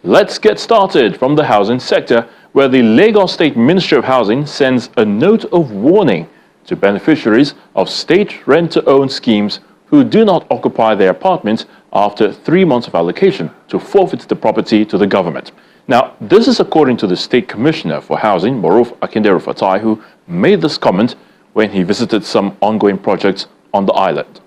Let's get started from the housing sector, where the Lagos State Ministry of Housing sends a note of warning to beneficiaries of state rent-to-own schemes who do not occupy their apartments after 3 months of allocation to forfeit the property to the government. Now, this is according to the State Commissioner for Housing, Moruf Akinderu-Fatai, who made this comment when he visited some ongoing projects on the island.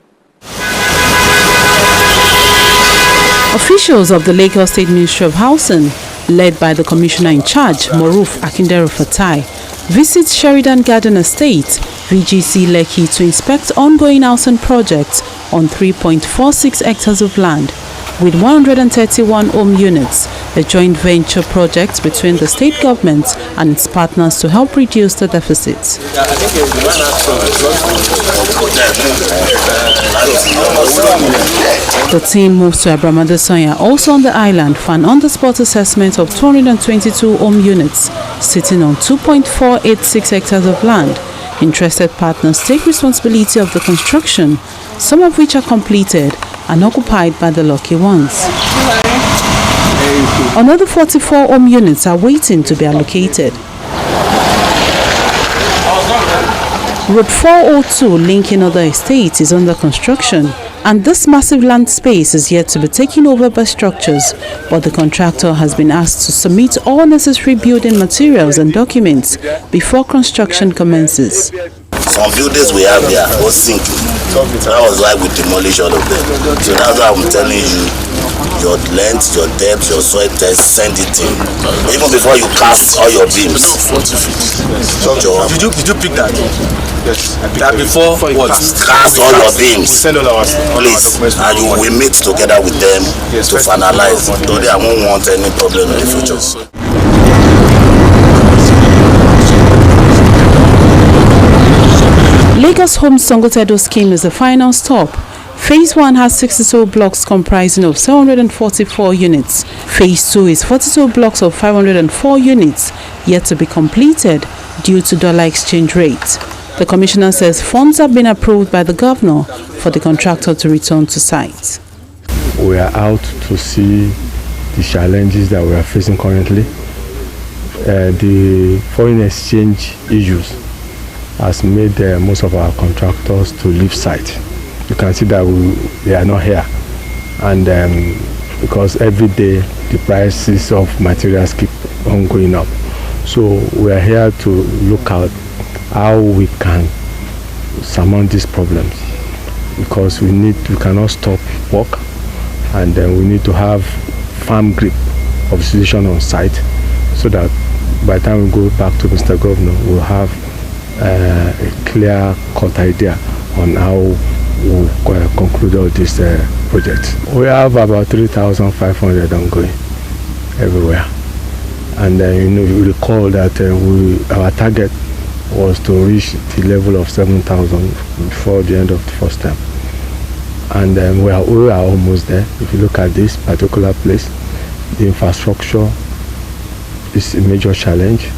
Officials of the Lagos State Ministry of Housing, led by the Commissioner in charge, Moruf Akinderu-Fatai, visit Sheridan Garden Estate, VGC Lekki, to inspect ongoing housing projects on 3.46 hectares of land with 131 home units, a joint venture project between the state government and its partners to help reduce the deficits. The team moves to Abramadesanya, also on the island, for an on-the-spot assessment of 222 home units sitting on 2.486 hectares of land. Interested partners take responsibility of the construction, some of which are completed and occupied by the lucky ones. Another 44 home units are waiting to be allocated. Road 402 linking other estates is under construction, and this massive land space is yet to be taken over by structures, but the contractor has been asked to submit all necessary building materials and documents before construction commences. Some buildings we have here was sinking. That was why we demolished all of them. So that's why I'm telling you, your length, your depth, your soil test, send it in. Even before you cast all your beams. Did you pick that? Yes. That before what? Cast all your beams. Send all our please. And you will meet together with them to finalize. Today I won't want any problem in the future. Lagos Homes Songotedo scheme is the final stop. Phase 1 has 62 blocks comprising of 744 units. Phase 2 is 42 blocks of 504 units, yet to be completed due to dollar exchange rate. The Commissioner says funds have been approved by the Governor for the contractor to return to site. We are out to see the challenges that we are facing currently. The foreign exchange issues has made most of our contractors to leave site. You can see that they are not here, and because every day the prices of materials keep on going up. So we are here to look at how we can surmount these problems, because we cannot stop work, and we need to have firm grip of the situation on site, so that by the time we go back to Mr. Governor, we'll have a clear-cut idea on how we'll conclude all these projects. We have about 3,500 ongoing everywhere, and you recall that our target was to reach the level of 7,000 before the end of the first term, and we are almost there. If you look at this particular place, the infrastructure is a major challenge.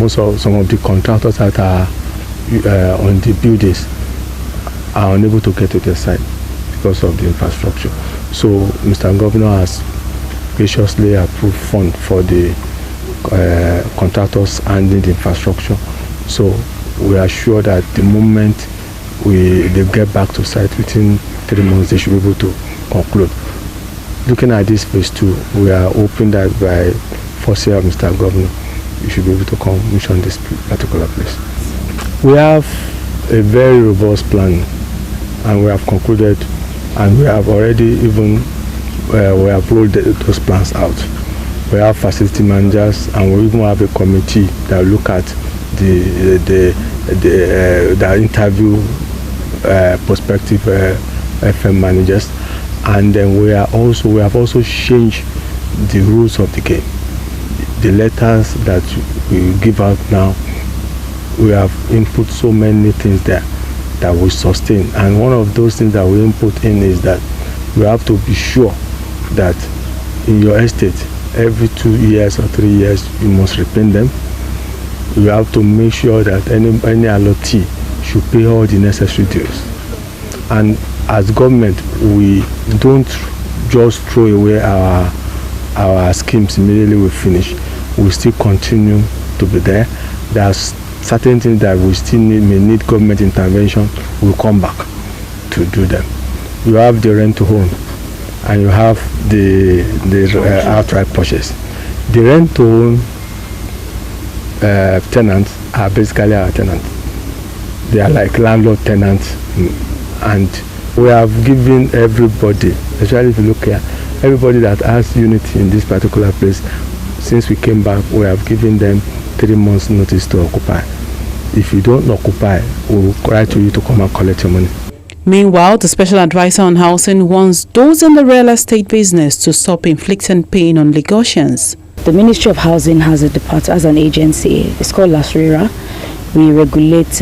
Some of the contractors that are on the buildings are unable to get to the site because of the infrastructure. So Mr. Governor has graciously approved funds for the contractors handling the infrastructure. So we are sure that the moment they get back to site within 3 months, they should be able to conclude. Looking at this phase 2, we are hoping that by first year of Mr. Governor, you should be able to commission this particular place. We have a very robust plan, and we have concluded, and we have already even we have rolled those plans out. We have facility managers, and we even have a committee that look at the interview prospective FM managers, and then we have also changed the rules of the game. The letters that we give out now, we have input so many things there that we sustain, and one of those things that we input in is that we have to be sure that in your estate every 2 years or 3 years you must repaint them. You have to make sure that any allottee should pay all the necessary dues, and as government we don't just throw away our our schemes immediately we finish, we still continue to be there. There's certain things that we still may need government intervention, we'll come back to do them. You have the rent to own and you have the outright purchase. The rent to own tenants are basically our tenants. They are like landlord tenants, and we have given everybody, especially if you look here, everybody that has unit in this particular place, since we came back, we have given them 3 months notice to occupy. If you don't occupy, we'll write to you to come and collect your money. Meanwhile, the special advisor on housing wants those in the real estate business to stop inflicting pain on Lagosians. The Ministry of Housing has a department, as an agency. It's called LASG. We regulate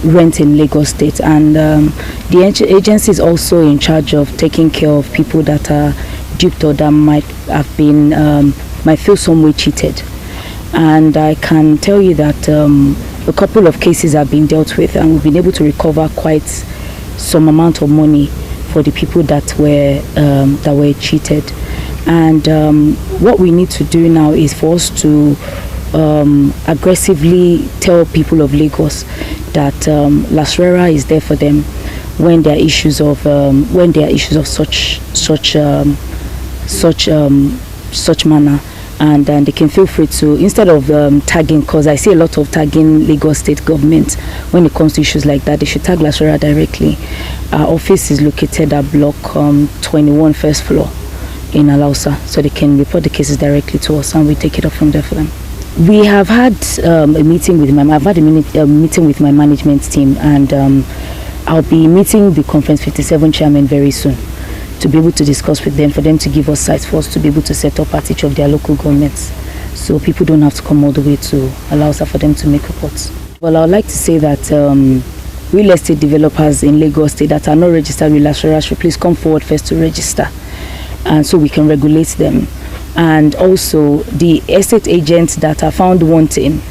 rent in Lagos State, and the agency is also in charge of taking care of people that are duped or that might have been might feel some way cheated. And I can tell you that a couple of cases have been dealt with, and we've been able to recover quite some amount of money for the people that were cheated. And what we need to do now is for us to aggressively tell people of Lagos that LASG is there for them when there are issues of such manner, and then they can feel free to, instead of tagging, because I see a lot of tagging Lagos State government when it comes to issues like that, they should tag LASG directly. Our office is located at block 21 first floor in Alausa, so they can report the cases directly to us and we take it up from there for them. We have had a meeting with meeting with my management team, and I'll be meeting the Conference 57 chairman very soon to be able to discuss with them, for them to give us sites for us to be able to set up at each of their local governments, so people don't have to come all the way to Alausa for them to make reports. Well, I would like to say that real estate developers in Lagos State that are not registered with LASG should please come forward first to register, and so we can regulate them. And also the estate agents that are found wanting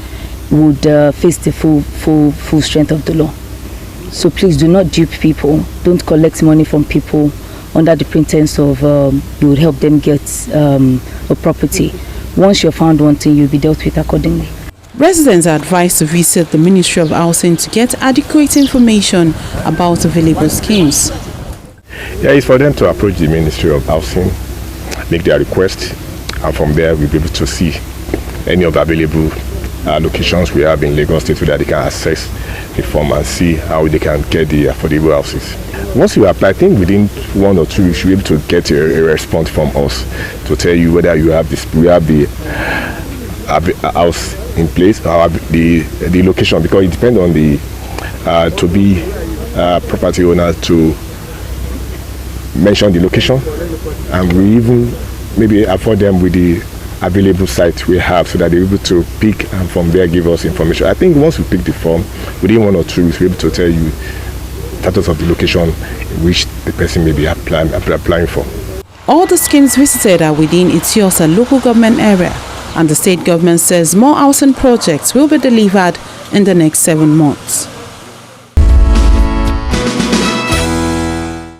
would face the full strength of the law. So please do not dupe people. Don't collect money from people under the pretense of you would help them get a property. Once you're found wanting, you'll be dealt with accordingly. Residents are advised to visit the Ministry of Housing to get adequate information about available schemes. Yeah, it's for them to approach the Ministry of Housing, make their request, and from there we'll be able to see any of the available locations we have in Lagos State so that they can access the form and see how they can get the affordable houses. Once you apply, I think within 1 or 2 weeks you'll be able to get a response from us to tell you whether you have the house in place or the location, because it depends on the property owner to mention the location, and we even maybe afford them with the available sites we have so that they're able to pick and from there give us information. I think once we pick the form, within 1 or 2 weeks we're able to tell you status of the location which the person may be applying for. All the schemes visited are within Itiosa local government area, and the state government says more housing projects will be delivered in the next 7 months.